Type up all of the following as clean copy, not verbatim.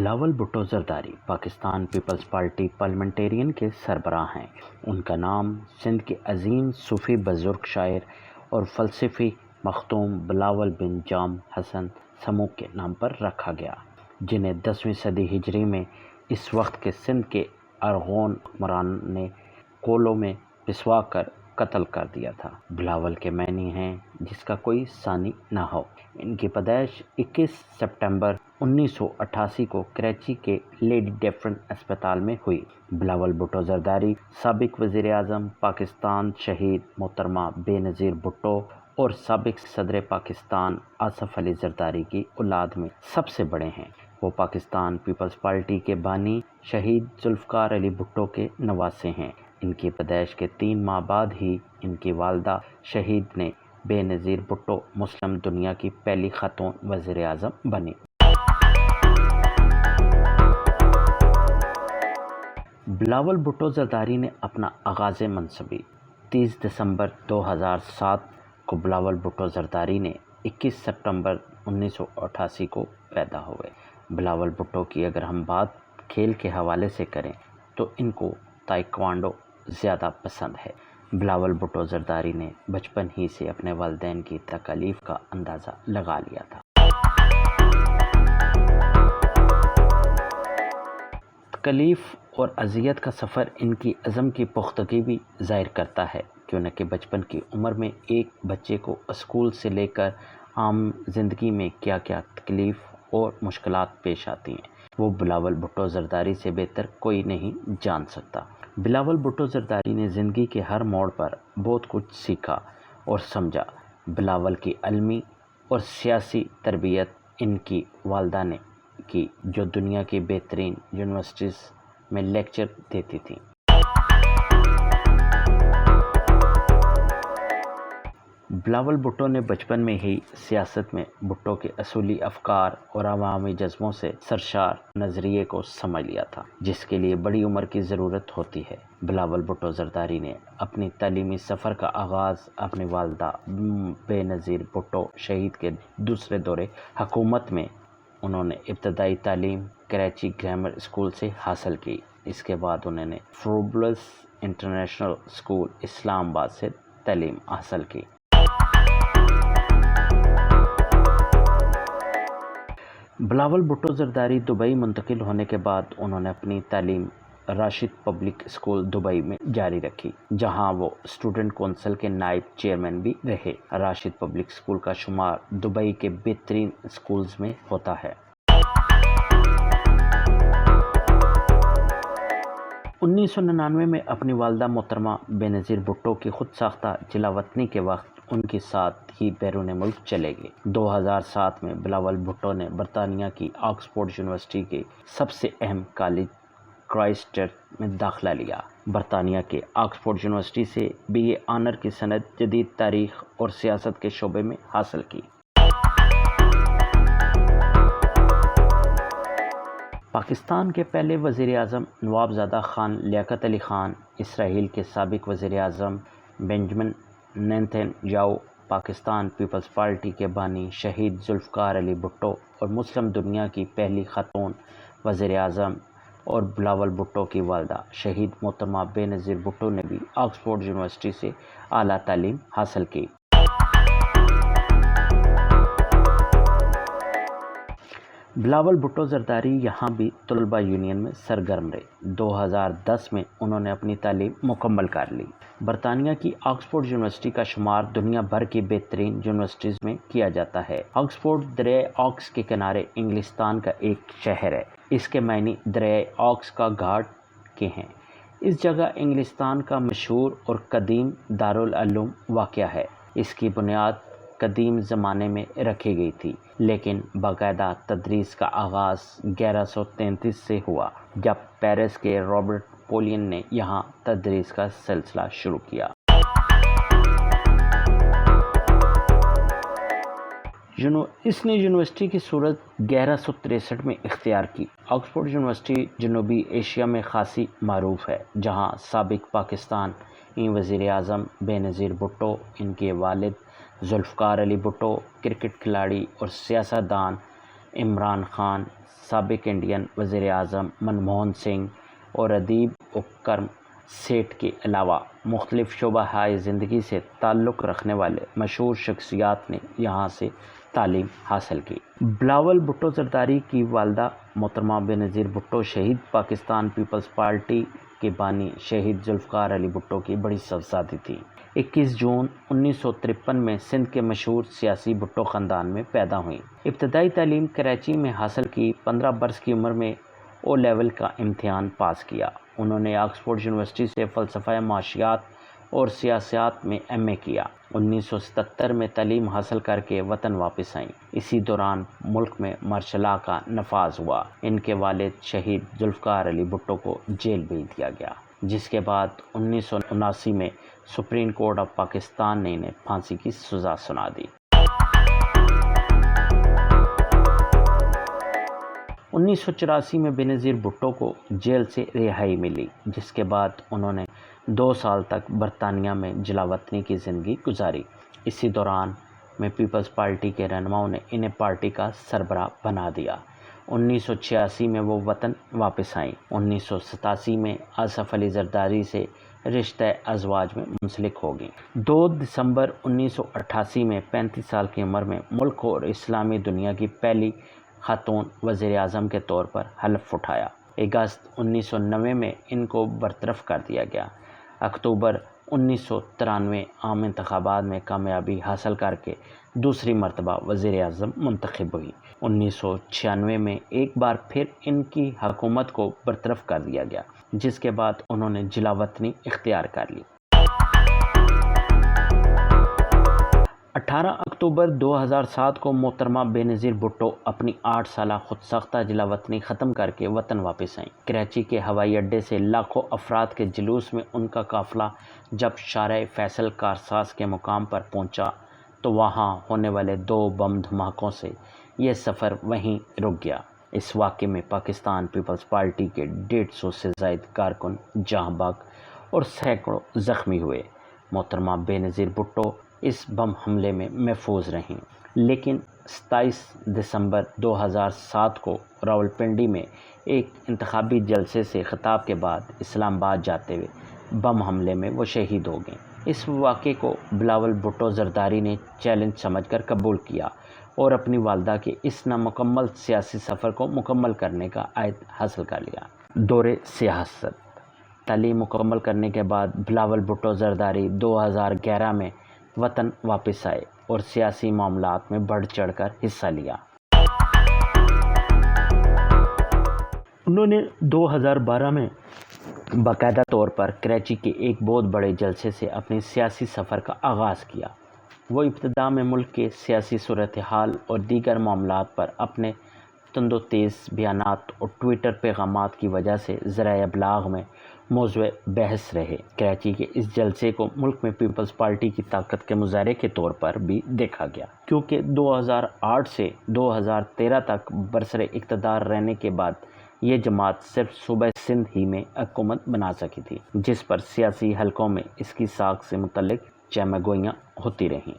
بلاول بھٹو زرداری پاکستان پیپلز پارٹی پارلیمنٹیرین کے سربراہ ہیں۔ ان کا نام سندھ کے عظیم صوفی بزرگ شاعر اور فلسفی مختوم بلاول بن جام حسن سموک کے نام پر رکھا گیا، جنہیں 10ویں صدی ہجری میں اس وقت کے سندھ کے ارغون حکمران نے کولوں میں پسوا کر قتل کر دیا تھا۔ بلاول کے معنی ہیں جس کا کوئی ثانی نہ ہو۔ ان کی پیدائش 21 سپٹمبر 1988 کو کراچی کے لیڈی ڈیفرن اسپتال میں ہوئی۔ بلاول بھٹو زرداری سابق وزیر اعظم پاکستان شہید محترمہ بے نظیر بھٹو اور سابق صدر پاکستان آصف علی زرداری کی اولاد میں سب سے بڑے ہیں۔ وہ پاکستان پیپلز پارٹی کے بانی شہید ذوالفقار علی بھٹو کے نواسے ہیں۔ ان کی پیدائش کے 3 ماہ بعد ہی ان کی والدہ شہید نے بے نظیر بھٹو مسلم دنیا کی پہلی خاتون وزیر اعظم بنی۔ بلاول بھٹو زرداری نے اپنا آغاز منصبی 30 دسمبر 2007 کو بلاول بھٹو زرداری نے 21 سپٹمبر 1988 کو پیدا ہوئے۔ بلاول بھٹو کی اگر ہم بات کھیل کے حوالے سے کریں تو ان کو تائیکوانڈو زیادہ پسند ہے۔ بلاول بھٹو زرداری نے بچپن ہی سے اپنے والدین کی تکالیف کا اندازہ لگا لیا تھا۔ تکلیف اور اذیت کا سفر ان کی عزم کی پختگی بھی ظاہر کرتا ہے، کیونکہ بچپن کی عمر میں ایک بچے کو اسکول سے لے کر عام زندگی میں کیا کیا تکلیف اور مشکلات پیش آتی ہیں، وہ بلاول بھٹو زرداری سے بہتر کوئی نہیں جان سکتا۔ بلاول بھٹو زرداری نے زندگی کے ہر موڑ پر بہت کچھ سیکھا اور سمجھا۔ بلاول کی علمی اور سیاسی تربیت ان کی والدہ نے کی، جو دنیا کی بہترین یونیورسٹیز میں لیکچر دیتی تھیں۔ بلاول بھٹو نے بچپن میں ہی سیاست میں بھٹو کے اصولی افکار اور عوامی جذبوں سے سرشار نظریے کو سمجھ لیا تھا، جس کے لیے بڑی عمر کی ضرورت ہوتی ہے۔ بلاول بھٹو زرداری نے اپنی تعلیمی سفر کا آغاز اپنی والدہ بے نظیر بھٹو شہید کے دوسرے دور حکومت میں انہوں نے ابتدائی تعلیم کراچی گرامر اسکول سے حاصل کی۔ اس کے بعد انہوں نے فروبلس انٹرنیشنل اسکول اسلام آباد سے تعلیم حاصل کی۔ بلاول بھٹو زرداری دبئی منتقل ہونے کے بعد انہوں نے اپنی تعلیم راشد پبلک اسکول دبئی میں جاری رکھی، جہاں وہ اسٹوڈنٹ کونسل کے نائب چیئرمین بھی رہے۔ راشد پبلک اسکول کا شمار دبئی کے بہترین اسکولز میں ہوتا ہے۔ 1999 میں اپنی والدہ محترمہ بے نظیر بھٹو کی خود ساختہ جلا وطنی کے وقت ان کے ساتھ ہی بیرون ملک چلے گئے۔ 2007 میں بلاول بھٹو نے برطانیہ کی آکسفورڈ یونیورسٹی کے سب سے اہم کالج کرائسٹ چرچ میں داخلہ لیا۔ برطانیہ کے آکسفورڈ یونیورسٹی سے BA آنر کی سند جدید تاریخ اور سیاست کے شعبے میں حاصل کی۔ پاکستان کے پہلے وزیر اعظم نواب زادہ خان لیاقت علی خان، اسرائیل کے سابق وزیر اعظم Benjamin Netanyahu, Pakistan Peoples Party کے بانی شہید ذوالفقار علی بھٹو اور مسلم دنیا کی پہلی خاتون وزیر اعظم اور بلاول بھٹو کی والدہ شہید محترمہ بے نظیر بھٹو نے بھی آکسفورڈ یونیورسٹی سے اعلیٰ تعلیم حاصل کی۔ بلاول بھٹو زرداری یہاں بھی طلبہ یونین میں سرگرم رہے۔ 2010 میں انہوں نے اپنی تعلیم مکمل کر لی۔ برطانیہ کی آکسفورڈ یونیورسٹی کا شمار دنیا بھر کی بہترین یونیورسٹیز میں کیا جاتا ہے۔ آکسفورڈ دریائے آکس کے کنارے انگلستان کا ایک شہر ہے۔ اس کے معنی دریائے آکس کا گھاٹ کے ہیں۔ اس جگہ انگلستان کا مشہور اور قدیم دارالعلوم واقع ہے۔ اس کی بنیاد قدیم زمانے میں رکھی گئی تھی، لیکن باقاعدہ تدریس کا آغاز 1133 سے ہوا، جب پیرس کے رابرٹ پولین نے یہاں تدریس کا سلسلہ شروع کیا۔ اس نے یونیورسٹی کی صورت 1163 میں اختیار کی۔ آکسفورڈ یونیورسٹی جنوبی ایشیا میں خاصی معروف ہے، جہاں سابق پاکستانی وزیر اعظم بے نظیر بھٹو، ان کے والد ذوالفقار علی بھٹو، کرکٹ کھلاڑی اور سیاست دان عمران خان، سابق انڈین وزیر اعظم منموہن سنگھ اور ادیب اکرم سیٹھ کے علاوہ مختلف شعبہ زندگی سے تعلق رکھنے والے مشہور شخصیات نے یہاں سے تعلیم حاصل کی۔ بلاول بھٹو زرداری کی والدہ محترمہ بے-نظیر بھٹو شہید پاکستان پیپلز پارٹی کے بانی شہید ذوالفقار علی بھٹو کی بڑی صاحبزادی تھی۔ 21 جون 1953 میں سندھ کے مشہور سیاسی بھٹو خاندان میں پیدا ہوئیں۔ ابتدائی تعلیم کراچی میں حاصل کی۔ 15 برس کی عمر میں او لیول کا امتحان پاس کیا۔ انہوں نے آکسفورڈ یونیورسٹی سے فلسفہ معاشیات اور سیاست میں ایم اے کیا۔ 1977 میں تعلیم حاصل کر کے وطن واپس آئیں۔ اسی دوران ملک میں مارشل لا کا نفاذ ہوا۔ ان کے والد شہید ذوالفقار علی بھٹو کو جیل بھیج دیا گیا، جس کے بعد 1979 میں سپریم کورٹ آف پاکستان نے انہیں پھانسی کی سزا سنا دی۔ 1984 میں بے-نظیر بھٹو کو جیل سے رہائی ملی، جس کے بعد انہوں نے 2 سال تک برطانیہ میں جلا وطنی کی زندگی گزاری۔ اسی دوران میں پیپلز پارٹی کے رہنماؤں نے انہیں پارٹی کا سربراہ بنا دیا۔ 1986 میں وہ وطن واپس آئیں۔ 1987 میں آصف علی زرداری سے رشتہ ازواج میں منسلک ہو گئیں۔ 2 دسمبر 1988 میں 35 سال کی عمر میں ملک اور اسلامی دنیا کی پہلی خاتون وزیر اعظم کے طور پر حلف اٹھایا۔ اگست 1990 میں ان کو برطرف کر دیا گیا۔ اکتوبر 1993 عام انتخابات میں کامیابی حاصل کر کے دوسری مرتبہ وزیر اعظم منتخب ہوئی۔ 1996 میں ایک بار پھر ان کی حکومت کو برطرف کر دیا گیا، جس کے بعد انہوں نے جلا وطنی اختیار کر لی۔ 18 اکتوبر 2007 کو محترمہ بے-نظیر بھٹو اپنی 8 سالہ خود ساختہ جلا وطنی ختم کر کے وطن واپس آئیں۔ کراچی کے ہوائی اڈے سے لاکھوں افراد کے جلوس میں ان کا قافلہ جب شارع فیصل کارساز کے مقام پر پہنچا تو وہاں ہونے والے 2 بم دھماکوں سے یہ سفر وہیں رک گیا۔ اس واقعے میں پاکستان پیپلز پارٹی کے 150 سے زائد کارکن جاں بحق اور سینکڑوں زخمی ہوئے۔ محترمہ بے-نظیر بھٹو اس بم حملے میں محفوظ رہیں، لیکن 27 دسمبر 2007 کو راولپنڈی میں ایک انتخابی جلسے سے خطاب کے بعد اسلام آباد جاتے ہوئے بم حملے میں وہ شہید ہو گئیں۔ اس واقعے کو بلاول بھٹو زرداری نے چیلنج سمجھ کر قبول کیا اور اپنی والدہ کے اس نامکمل سیاسی سفر کو مکمل کرنے کا عہد حاصل کر لیا۔ دور سیاست۔ تعلیم مکمل کرنے کے بعد بلاول بھٹو زرداری 2011 میں وطن واپس آئے اور سیاسی معاملات میں بڑھ چڑھ کر حصہ لیا۔ انہوں نے 2012 میں باقاعدہ طور پر کراچی کے ایک بہت بڑے جلسے سے اپنے سیاسی سفر کا آغاز کیا۔ وہ ابتدا میں ملک کے سیاسی صورتحال اور دیگر معاملات پر اپنے تند و تیز بیانات اور ٹویٹر پیغامات کی وجہ سے ذرائع ابلاغ میں موضوع بحث رہے۔ کراچی کے اس جلسے کو ملک میں پیپلز پارٹی کی طاقت کے مظاہرے کے طور پر بھی دیکھا گیا، کیونکہ 2008 سے 2013 تک برسر اقتدار رہنے کے بعد یہ جماعت صرف صوبہ سندھ ہی میں حکومت بنا سکی تھی، جس پر سیاسی حلقوں میں اس کی ساکھ سے متعلق چہمہ گوئیاں ہوتی رہیں۔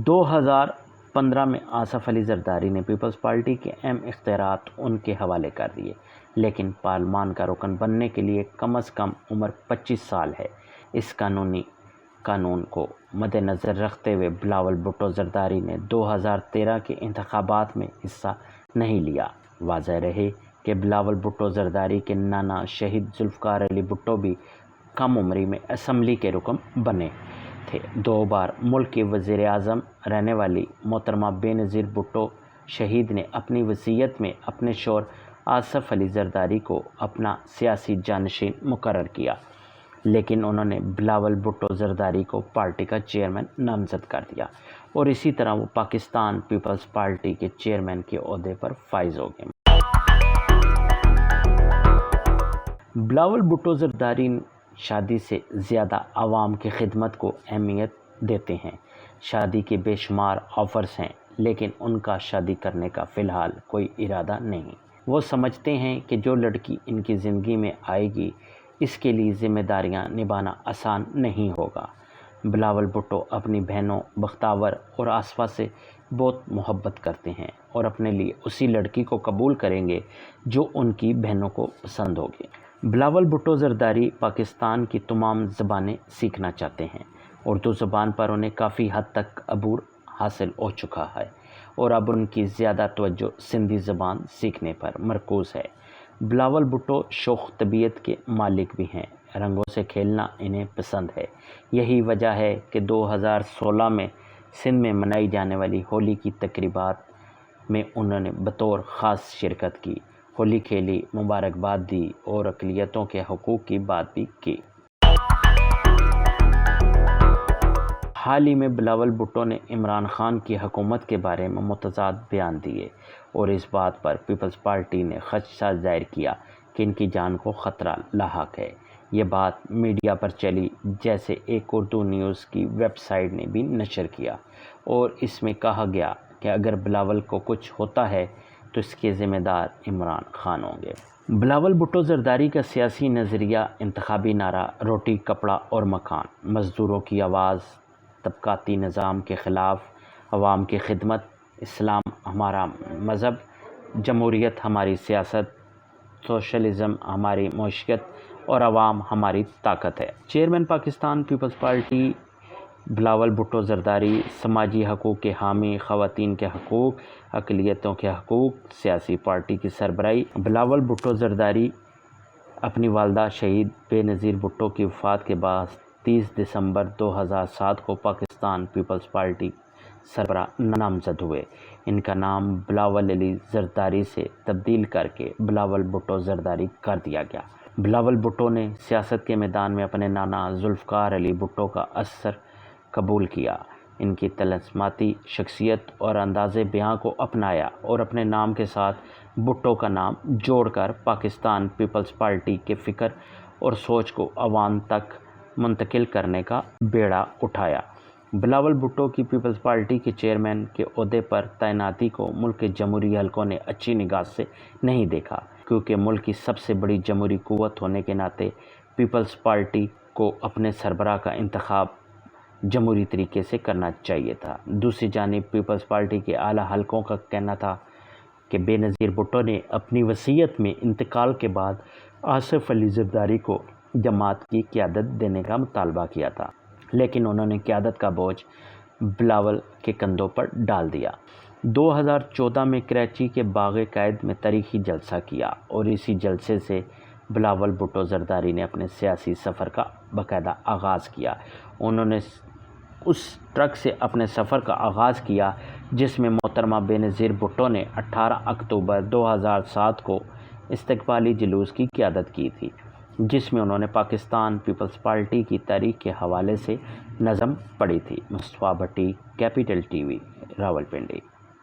2015 میں آصف علی زرداری نے پیپلز پارٹی کے اہم اختیارات ان کے حوالے کر دیے، لیکن پارلیمان کا رکن بننے کے لیے کم از کم عمر 25 سال ہے۔ اس قانون کو مد نظر رکھتے ہوئے بلاول بھٹو زرداری نے 2013 کے انتخابات میں حصہ نہیں لیا۔ واضح رہے کہ بلاول بھٹو زرداری کے نانا شہید ذوالفقار علی بھٹو بھی کم عمری میں اسمبلی کے رکن بنے تھے۔ 2 بار ملک کے وزیر اعظم رہنے والی محترمہ بے-نظیر بھٹو شہید نے اپنی وصیت میں اپنے شوہر آصف علی زرداری کو اپنا سیاسی جانشین مقرر کیا، لیکن انہوں نے بلاول بھٹو زرداری کو پارٹی کا چیئرمین نامزد کر دیا اور اسی طرح وہ پاکستان پیپلز پارٹی کے چیئرمین کے عہدے پر فائز ہو گئے۔ بلاول بھٹو زرداری شادی سے زیادہ عوام کی خدمت کو اہمیت دیتے ہیں۔ شادی کے بے شمار آفرز ہیں، لیکن ان کا شادی کرنے کا فی الحال کوئی ارادہ نہیں۔ وہ سمجھتے ہیں کہ جو لڑکی ان کی زندگی میں آئے گی اس کے لیے ذمہ داریاں نبھانا آسان نہیں ہوگا۔ بلاول بھٹو اپنی بہنوں بختاور اور آصفہ سے بہت محبت کرتے ہیں اور اپنے لیے اسی لڑکی کو قبول کریں گے جو ان کی بہنوں کو پسند ہوگی۔ بلاول بھٹو زرداری پاکستان کی تمام زبانیں سیکھنا چاہتے ہیں۔ اردو زبان پر انہیں کافی حد تک عبور حاصل ہو چکا ہے اور اب ان کی زیادہ توجہ سندھی زبان سیکھنے پر مرکوز ہے۔ بلاول بھٹو شوخ طبیعت کے مالک بھی ہیں۔ رنگوں سے کھیلنا انہیں پسند ہے۔ یہی وجہ ہے کہ 2016 میں سندھ میں منائی جانے والی ہولی کی تقریبات میں انہوں نے بطور خاص شرکت کی، ہولی کھیلی، مبارکباد دی اور اقلیتوں کے حقوق کی بات بھی کی۔ حال ہی میں بلاول بھٹو نے عمران خان کی حکومت کے بارے میں متضاد بیان دیے اور اس بات پر پیپلز پارٹی نے خدشہ ظاہر کیا کہ ان کی جان کو خطرہ لاحق ہے۔ یہ بات میڈیا پر چلی، جیسے ایک اردو نیوز کی ویب سائٹ نے بھی نشر کیا اور اس میں کہا گیا کہ اگر بلاول کو کچھ ہوتا ہے تو اس کے ذمہ دار عمران خان ہوں گے۔ بلاول بھٹو زرداری کا سیاسی نظریہ انتخابی نعرہ روٹی کپڑا اور مکان، مزدوروں کی آواز، طبقاتی نظام کے خلاف، عوام کی خدمت، اسلام ہمارا مذہب، جمہوریت ہماری سیاست، سوشلزم ہماری معیشت اور عوام ہماری طاقت ہے۔ چیئرمین پاکستان پیپلز پارٹی بلاول بھٹو زرداری سماجی حقوق کے حامی، خواتین کے حقوق، اقلیتوں کے حقوق، سیاسی پارٹی کی سربراہی۔ بلاول بھٹو زرداری اپنی والدہ شہید بے نظیر بھٹو کی وفات کے بعد 30 دسمبر 2007 کو پاکستان پیپلز پارٹی سربراہ نامزد ہوئے۔ ان کا نام بلاول علی زرداری سے تبدیل کر کے بلاول بھٹو زرداری کر دیا گیا۔ بلاول بھٹو نے سیاست کے میدان میں اپنے نانا ذوالفقار علی بھٹو کا اثر قبول کیا۔ ان کی طلسماتی شخصیت اور انداز بیاں کو اپنایا اور اپنے نام کے ساتھ بھٹو کا نام جوڑ کر پاکستان پیپلز پارٹی کے فکر اور سوچ کو عوام تک منتقل کرنے کا بیڑا اٹھایا۔ بلاول بھٹو کی پیپلز پارٹی کے چیئرمین کے عہدے پر تعیناتی کو ملک کے جمہوری حلقوں نے اچھی نگاہ سے نہیں دیکھا، کیونکہ ملک کی سب سے بڑی جمہوری قوت ہونے کے ناطے پیپلز پارٹی کو اپنے سربراہ کا انتخاب جمہوری طریقے سے کرنا چاہیے تھا۔ دوسری جانب پیپلز پارٹی کے اعلیٰ حلقوں کا کہنا تھا کہ بے نظیر بھٹو نے اپنی وصیت میں انتقال کے بعد آصف علی زرداری کو جماعت کی قیادت دینے کا مطالبہ کیا تھا، لیکن انہوں نے قیادت کا بوجھ بلاول کے کندھوں پر ڈال دیا۔ 2014 میں کراچی کے باغ قائد میں تاریخی جلسہ کیا اور اسی جلسے سے بلاول بھٹو زرداری نے اپنے سیاسی سفر کا باقاعدہ آغاز کیا۔ انہوں نے اس ٹرک سے اپنے سفر کا آغاز کیا جس میں محترمہ بے نظیر بھٹو نے 18 اکتوبر 2007 کو استقبالی جلوس کی قیادت کی تھی، جس میں انہوں نے پاکستان پیپلز پارٹی کی تاریخ کے حوالے سے نظم پڑھی تھی۔ مصطفیٰ بھٹی، کیپٹل ٹی وی، راولپنڈی۔